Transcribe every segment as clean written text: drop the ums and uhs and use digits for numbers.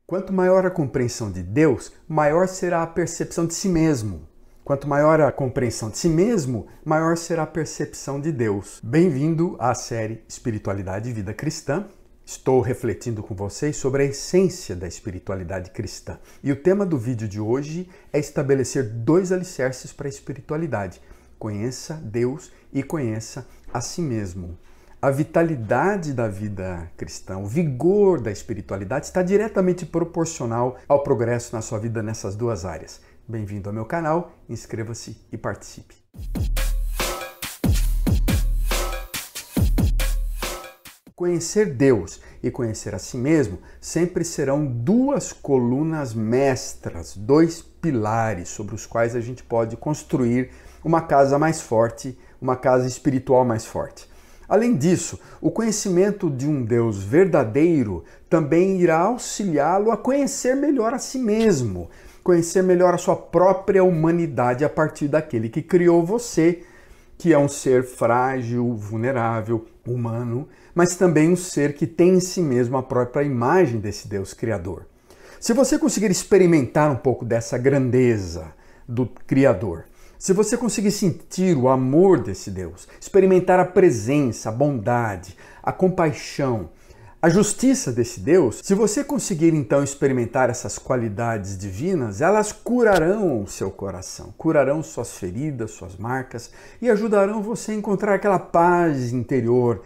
Quanto maior a compreensão de Deus, maior será a percepção de si mesmo. Quanto maior a compreensão de si mesmo, maior será a percepção de Deus. Bem-vindo à série Espiritualidade e Vida Cristã. Estou refletindo com vocês sobre a essência da espiritualidade cristã. E o tema do vídeo de hoje é estabelecer dois alicerces para a espiritualidade. Conheça Deus e conheça a si mesmo. A vitalidade da vida cristã, o vigor da espiritualidade está diretamente proporcional ao progresso na sua vida nessas duas áreas. Bem-vindo ao meu canal, inscreva-se e participe. Conhecer Deus e conhecer a si mesmo sempre serão duas colunas mestras, dois pilares sobre os quais a gente pode construir uma casa mais forte, uma casa espiritual mais forte. Além disso, o conhecimento de um Deus verdadeiro também irá auxiliá-lo a conhecer melhor a si mesmo, conhecer melhor a sua própria humanidade a partir daquele que criou você, que é um ser frágil, vulnerável, humano, mas também um ser que tem em si mesmo a própria imagem desse Deus Criador. Se você conseguir experimentar um pouco dessa grandeza do Criador, se você conseguir sentir o amor desse Deus, experimentar a presença, a bondade, a compaixão, a justiça desse Deus, se você conseguir então experimentar essas qualidades divinas, elas curarão o seu coração, curarão suas feridas, suas marcas e ajudarão você a encontrar aquela paz interior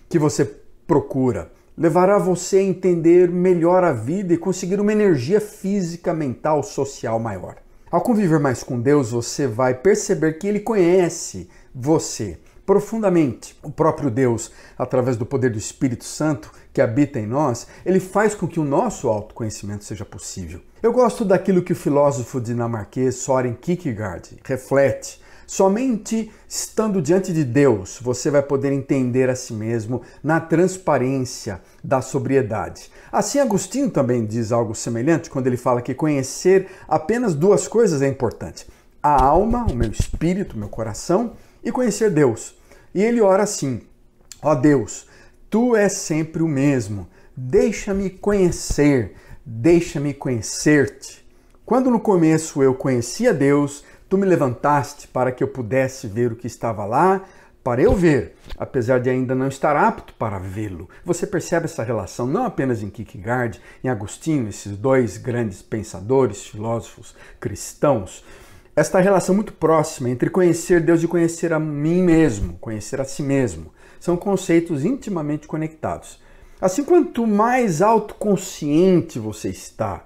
que você procura. Levará você a entender melhor a vida e conseguir uma energia física, mental, social maior. Ao conviver mais com Deus, você vai perceber que Ele conhece você profundamente. O próprio Deus, através do poder do Espírito Santo que habita em nós, Ele faz com que o nosso autoconhecimento seja possível. Eu gosto daquilo que o filósofo dinamarquês Søren Kierkegaard reflete. Somente estando diante de Deus, você vai poder entender a si mesmo na transparência da sobriedade. Assim, Agostinho também diz algo semelhante quando ele fala que conhecer apenas duas coisas é importante: a alma, o meu espírito, o meu coração, e conhecer Deus. E ele ora assim: ó Deus, Tu és sempre o mesmo, deixa-me conhecer, deixa-me conhecer-te. Quando no começo eu conhecia Deus, Tu me levantaste para que eu pudesse ver o que estava lá, para eu ver, apesar de ainda não estar apto para vê-lo. Você percebe essa relação não apenas em Kierkegaard, em Agostinho, esses dois grandes pensadores, filósofos cristãos. Esta relação muito próxima entre conhecer Deus e conhecer a mim mesmo, conhecer a si mesmo, são conceitos intimamente conectados. Assim, quanto mais autoconsciente você está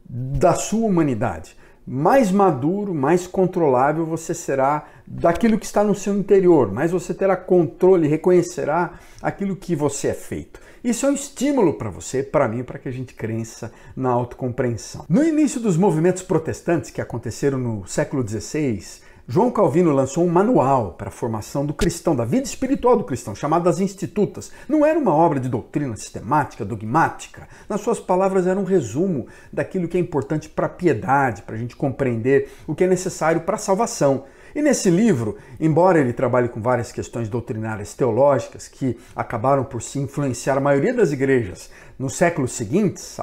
da sua humanidade, mais maduro, mais controlável você será daquilo que está no seu interior, mais você terá controle, reconhecerá aquilo que você é feito. Isso é um estímulo para você, para mim, para que a gente cresça na autocompreensão. No início dos movimentos protestantes que aconteceram no século XVI, João Calvino lançou um manual para a formação do cristão, da vida espiritual do cristão, chamado As Institutas. Não era uma obra de doutrina sistemática, dogmática. Nas suas palavras, era um resumo daquilo que é importante para a piedade, para a gente compreender o que é necessário para a salvação. E nesse livro, embora ele trabalhe com várias questões doutrinárias teológicas que acabaram por se influenciar a maioria das igrejas nos séculos seguintes,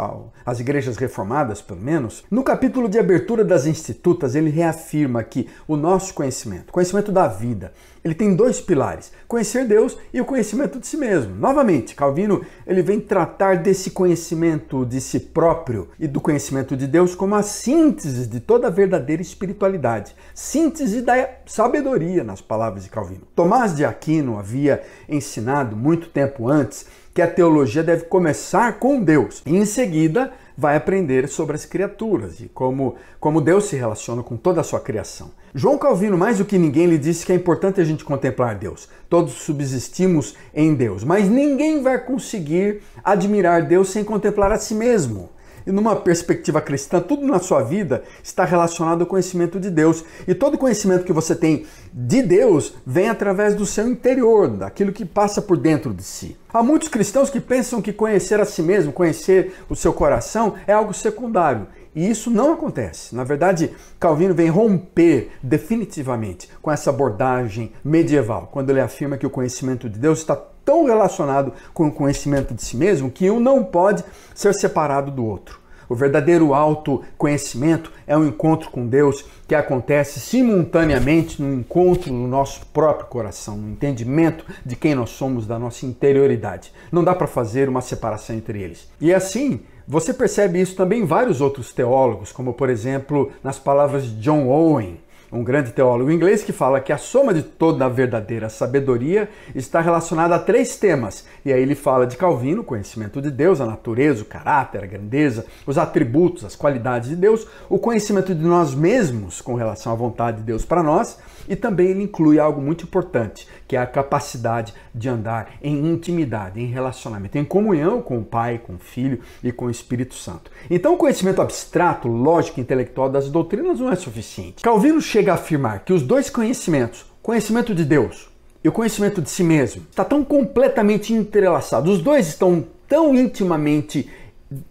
as igrejas reformadas pelo menos, no capítulo de abertura das Institutas ele reafirma que o nosso conhecimento, o conhecimento da vida, ele tem dois pilares: conhecer Deus e o conhecimento de si mesmo. Novamente, Calvino ele vem tratar desse conhecimento de si próprio e do conhecimento de Deus como a síntese de toda a verdadeira espiritualidade, síntese da sabedoria, nas palavras de Calvino. Tomás de Aquino havia ensinado muito tempo antes que a teologia deve começar com Deus e em seguida vai aprender sobre as criaturas e como Deus se relaciona com toda a sua criação. João Calvino, mais do que ninguém, lhe disse que é importante a gente contemplar Deus. Todos subsistimos em Deus, mas ninguém vai conseguir admirar Deus sem contemplar a si mesmo. E numa perspectiva cristã, tudo na sua vida está relacionado ao conhecimento de Deus. E todo conhecimento que você tem de Deus vem através do seu interior, daquilo que passa por dentro de si. Há muitos cristãos que pensam que conhecer a si mesmo, conhecer o seu coração é algo secundário. E isso não acontece. Na verdade, Calvino vem romper definitivamente com essa abordagem medieval, quando ele afirma que o conhecimento de Deus está tão relacionado com o conhecimento de si mesmo que um não pode ser separado do outro. O verdadeiro autoconhecimento é um encontro com Deus que acontece simultaneamente no encontro no nosso próprio coração, no entendimento de quem nós somos, da nossa interioridade. Não dá para fazer uma separação entre eles. E assim, você percebe isso também em vários outros teólogos, como por exemplo nas palavras de John Owen, um grande teólogo inglês, que fala que a soma de toda a verdadeira sabedoria está relacionada a 3 temas. E aí ele fala de Calvino, o conhecimento de Deus, a natureza, o caráter, a grandeza, os atributos, as qualidades de Deus, o conhecimento de nós mesmos com relação à vontade de Deus para nós, e também ele inclui algo muito importante, que é a capacidade de andar em intimidade, em relacionamento, em comunhão com o Pai, com o Filho e com o Espírito Santo. Então o conhecimento abstrato, lógico e intelectual das doutrinas não é suficiente. Calvino chega a afirmar que os 2 conhecimentos, o conhecimento de Deus e o conhecimento de si mesmo, está tão completamente entrelaçados, os 2 estão tão intimamente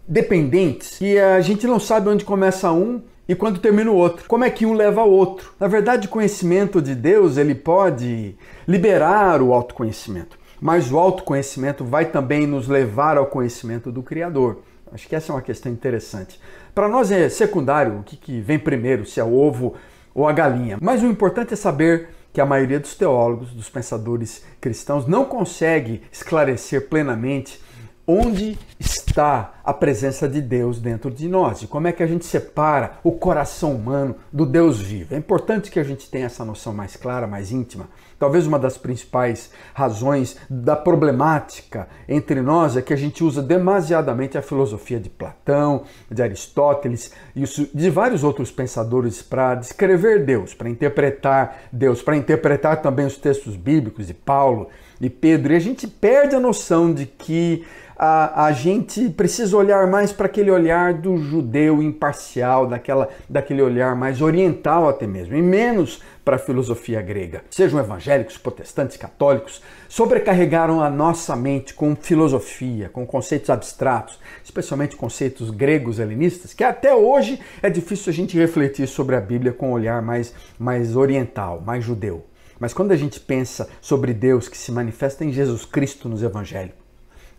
dependentes que a gente não sabe onde começa um e quando termina o outro. Como é que um leva ao outro? Na verdade, o conhecimento de Deus, ele pode liberar o autoconhecimento, mas o autoconhecimento vai também nos levar ao conhecimento do Criador. Acho que essa é uma questão interessante. Para nós é secundário o que vem primeiro, se é o ovo ou a galinha. Mas o importante é saber que a maioria dos teólogos, dos pensadores cristãos, não consegue esclarecer plenamente onde está a presença de Deus dentro de nós e como é que a gente separa o coração humano do Deus vivo. É importante que a gente tenha essa noção mais clara, mais íntima. Talvez uma das principais razões da problemática entre nós é que a gente usa demasiadamente a filosofia de Platão, de Aristóteles e de vários outros pensadores para descrever Deus, para interpretar Deus, para interpretar também os textos bíblicos de Paulo e Pedro. E a gente perde a noção de que a gente precisa olhar mais para aquele olhar do judeu imparcial, daquele olhar mais oriental até mesmo, e menos para a filosofia grega. Sejam evangélicos, protestantes, católicos, sobrecarregaram a nossa mente com filosofia, com conceitos abstratos, especialmente conceitos gregos helenistas, que até hoje é difícil a gente refletir sobre a Bíblia com um olhar mais oriental, mais judeu. Mas quando a gente pensa sobre Deus que se manifesta em Jesus Cristo nos evangelhos,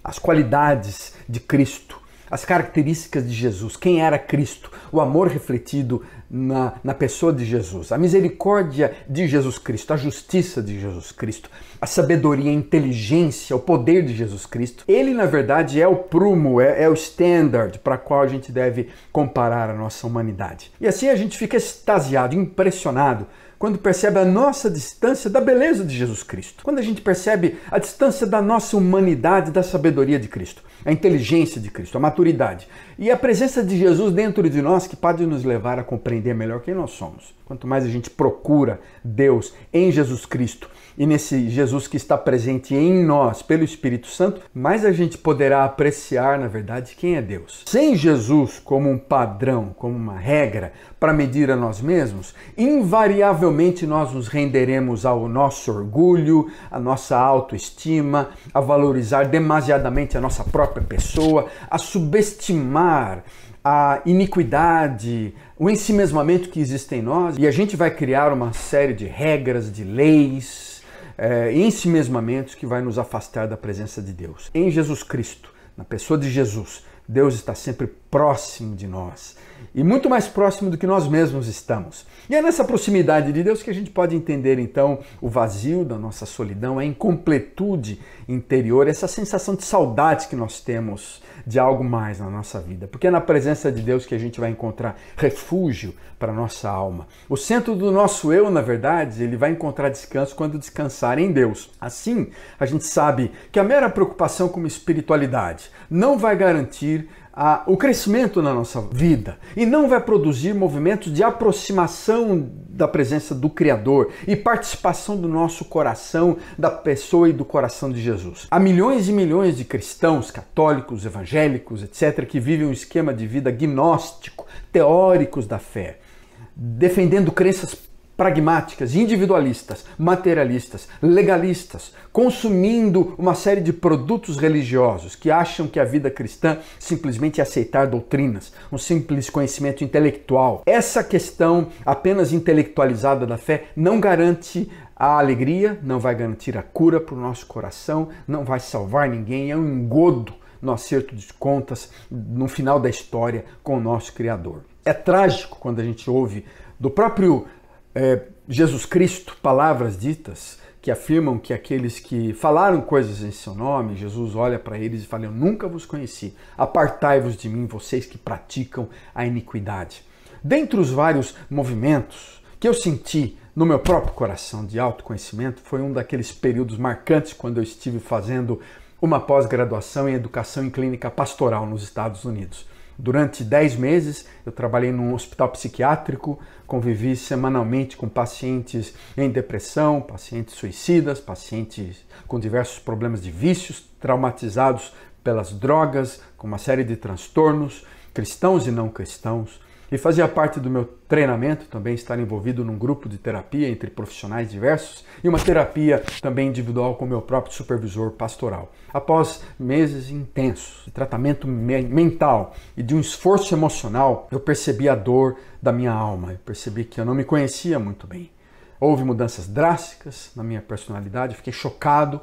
as qualidades de Cristo, as características de Jesus, quem era Cristo, o amor refletido na pessoa de Jesus, a misericórdia de Jesus Cristo, a justiça de Jesus Cristo, a sabedoria, a inteligência, o poder de Jesus Cristo. Ele, na verdade, é o prumo, é o standard para qual a gente deve comparar a nossa humanidade. E assim a gente fica extasiado, impressionado, quando percebe a nossa distância da beleza de Jesus Cristo. Quando a gente percebe a distância da nossa humanidade, da sabedoria de Cristo, a inteligência de Cristo, a maturidade. E a presença de Jesus dentro de nós que pode nos levar a compreender melhor quem nós somos. Quanto mais a gente procura Deus em Jesus Cristo e nesse Jesus que está presente em nós pelo Espírito Santo, mais a gente poderá apreciar, na verdade, quem é Deus. Sem Jesus como um padrão, como uma regra para medir a nós mesmos, invariavelmente nós nos renderemos ao nosso orgulho, à nossa autoestima, a valorizar demasiadamente a nossa própria pessoa, a subestimar a iniquidade, o ensimesmamento que existe em nós, e a gente vai criar uma série de regras, de leis, ensimesmamentos que vai nos afastar da presença de Deus. Em Jesus Cristo, na pessoa de Jesus, Deus está sempre próximo de nós e muito mais próximo do que nós mesmos estamos. E é nessa proximidade de Deus que a gente pode entender então o vazio da nossa solidão, a incompletude interior, essa sensação de saudade que nós temos de algo mais na nossa vida. Porque é na presença de Deus que a gente vai encontrar refúgio para a nossa alma. O centro do nosso eu, na verdade, ele vai encontrar descanso quando descansar em Deus. Assim, a gente sabe que a mera preocupação com espiritualidade não vai garantir o crescimento na nossa vida e não vai produzir movimentos de aproximação da presença do Criador e participação do nosso coração, da pessoa e do coração de Jesus. Há milhões e milhões de cristãos, católicos, evangélicos, etc., que vivem um esquema de vida gnóstico, teóricos da fé, defendendo crenças pragmáticas, individualistas, materialistas, legalistas, consumindo uma série de produtos religiosos que acham que a vida cristã simplesmente é aceitar doutrinas, um simples conhecimento intelectual. Essa questão apenas intelectualizada da fé não garante a alegria, não vai garantir a cura para o nosso coração, não vai salvar ninguém, é um engodo no acerto de contas, no final da história com o nosso Criador. É trágico quando a gente ouve do próprio Jesus Cristo palavras ditas que afirmam que aqueles que falaram coisas em seu nome, Jesus olha para eles e fala: eu nunca vos conheci, apartai-vos de mim, vocês que praticam a iniquidade. Dentre os vários movimentos que eu senti no meu próprio coração de autoconhecimento, foi um daqueles períodos marcantes quando eu estive fazendo uma pós-graduação em Educação em Clínica Pastoral nos Estados Unidos. Durante 10 meses, eu trabalhei num hospital psiquiátrico, convivi semanalmente com pacientes em depressão, pacientes suicidas, pacientes com diversos problemas de vícios, traumatizados pelas drogas, com uma série de transtornos, cristãos e não cristãos. E fazia parte do meu treinamento também estar envolvido num grupo de terapia entre profissionais diversos e uma terapia também individual com o meu próprio supervisor pastoral. Após meses intensos de tratamento mental e de um esforço emocional, eu percebi a dor da minha alma, eu percebi que eu não me conhecia muito bem. Houve mudanças drásticas na minha personalidade, fiquei chocado,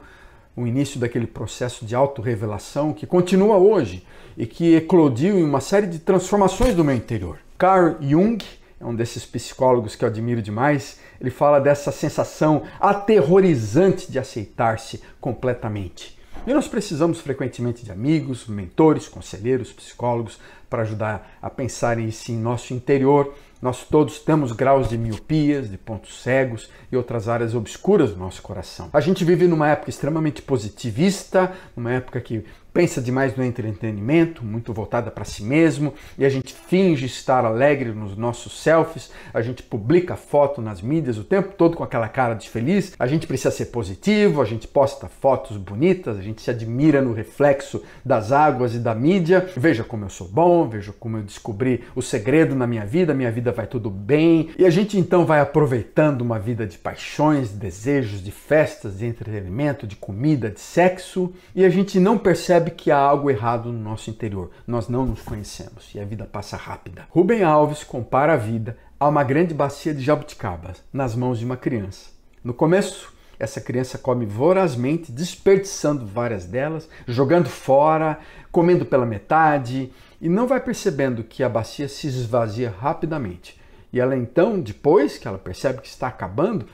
o início daquele processo de autorrevelação que continua hoje e que eclodiu em uma série de transformações do meu interior. Carl Jung é um desses psicólogos que eu admiro demais. Ele fala dessa sensação aterrorizante de aceitar-se completamente. E nós precisamos frequentemente de amigos, mentores, conselheiros, psicólogos para ajudar a pensar em si, em nosso interior. Nós todos temos graus de miopias, de pontos cegos e outras áreas obscuras do nosso coração. A gente vive numa época extremamente positivista, numa época que pensa demais no entretenimento, muito voltada para si mesmo, e a gente finge estar alegre nos nossos selfies, a gente publica foto nas mídias o tempo todo com aquela cara de feliz, a gente precisa ser positivo, a gente posta fotos bonitas, a gente se admira no reflexo das águas e da mídia, veja como eu sou bom, veja como eu descobri o segredo na minha vida vai tudo bem, e a gente então vai aproveitando uma vida de paixões, de desejos, de festas, de entretenimento, de comida, de sexo, e a gente não percebe que há algo errado no nosso interior. Nós não nos conhecemos e a vida passa rápida. Rubem Alves compara a vida a uma grande bacia de jabuticabas nas mãos de uma criança. No começo, essa criança come vorazmente, desperdiçando várias delas, jogando fora, comendo pela metade e não vai percebendo que a bacia se esvazia rapidamente. E ela então, depois que ela percebe que está acabando,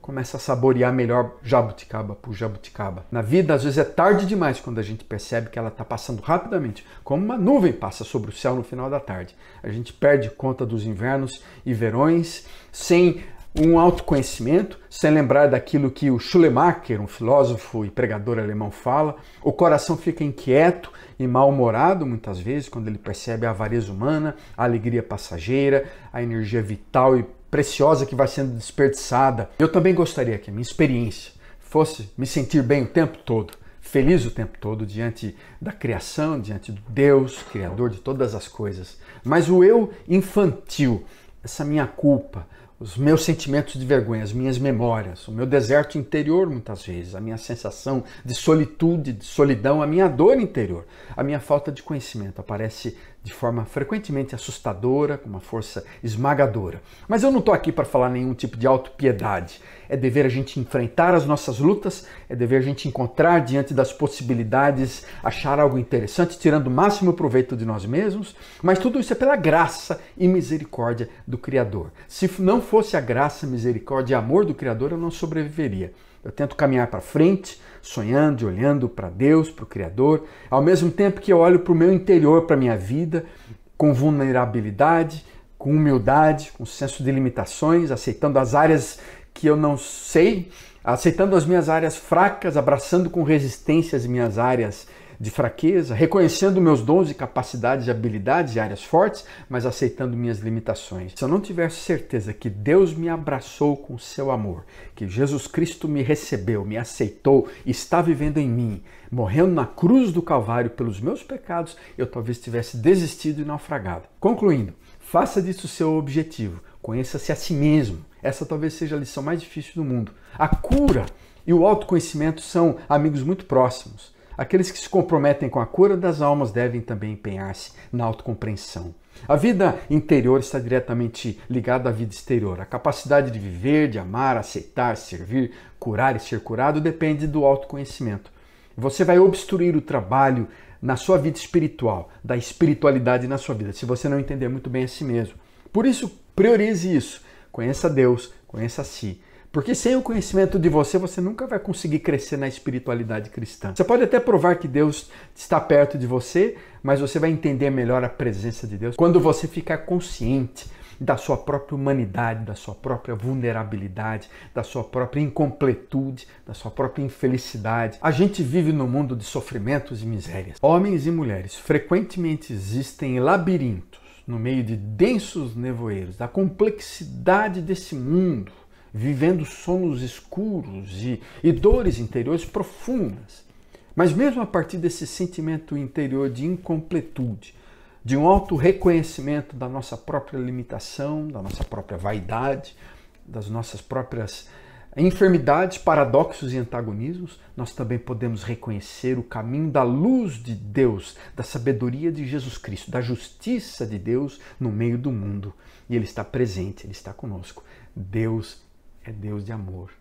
começa a saborear melhor jabuticaba por jabuticaba. Na vida, às vezes é tarde demais quando a gente percebe que ela está passando rapidamente, como uma nuvem passa sobre o céu no final da tarde. A gente perde conta dos invernos e verões sem um autoconhecimento, sem lembrar daquilo que o Schleiermacher, um filósofo e pregador alemão, fala. O coração fica inquieto e mal-humorado muitas vezes quando ele percebe a avareza humana, a alegria passageira, a energia vital e preciosa que vai sendo desperdiçada. Eu também gostaria que a minha experiência fosse me sentir bem o tempo todo, feliz o tempo todo diante da criação, diante do Deus, Criador de todas as coisas. Mas o eu infantil, essa minha culpa, os meus sentimentos de vergonha, as minhas memórias, o meu deserto interior muitas vezes, a minha sensação de solitude, de solidão, a minha dor interior, a minha falta de conhecimento aparece de forma frequentemente assustadora, com uma força esmagadora. Mas eu não estou aqui para falar nenhum tipo de autopiedade. É dever a gente enfrentar as nossas lutas, é dever a gente encontrar diante das possibilidades, achar algo interessante, tirando o máximo proveito de nós mesmos, mas tudo isso é pela graça e misericórdia do Criador. Se não fosse a graça, misericórdia e amor do Criador, eu não sobreviveria. Eu tento caminhar para frente, sonhando e olhando para Deus, para o Criador, ao mesmo tempo que eu olho para o meu interior, para a minha vida, com vulnerabilidade, com humildade, com senso de limitações, aceitando as áreas que eu não sei, aceitando as minhas áreas fracas, abraçando com resistência as minhas áreas de fraqueza, reconhecendo meus dons e capacidades e habilidades e áreas fortes, mas aceitando minhas limitações. Se eu não tivesse certeza que Deus me abraçou com seu amor, que Jesus Cristo me recebeu, me aceitou e está vivendo em mim, morrendo na cruz do Calvário pelos meus pecados, eu talvez tivesse desistido e naufragado. Concluindo, faça disso seu objetivo, conheça-se a si mesmo. Essa talvez seja a lição mais difícil do mundo. A cura e o autoconhecimento são amigos muito próximos. Aqueles que se comprometem com a cura das almas devem também empenhar-se na autocompreensão. A vida interior está diretamente ligada à vida exterior. A capacidade de viver, de amar, aceitar, servir, curar e ser curado depende do autoconhecimento. Você vai obstruir o trabalho na sua vida espiritual, da espiritualidade na sua vida, se você não entender muito bem a si mesmo. Por isso, priorize isso. Conheça Deus, conheça a si. Porque sem o conhecimento de você, você nunca vai conseguir crescer na espiritualidade cristã. Você pode até provar que Deus está perto de você, mas você vai entender melhor a presença de Deus quando você ficar consciente da sua própria humanidade, da sua própria vulnerabilidade, da sua própria incompletude, da sua própria infelicidade. A gente vive num mundo de sofrimentos e misérias. Homens e mulheres frequentemente existem em labirintos, no meio de densos nevoeiros, da complexidade desse mundo, vivendo sonos escuros e dores interiores profundas. Mas mesmo a partir desse sentimento interior de incompletude, de um auto-reconhecimento da nossa própria limitação, da nossa própria vaidade, das nossas próprias enfermidades, paradoxos e antagonismos, nós também podemos reconhecer o caminho da luz de Deus, da sabedoria de Jesus Cristo, da justiça de Deus no meio do mundo. E Ele está presente, Ele está conosco. Deus é Deus de amor.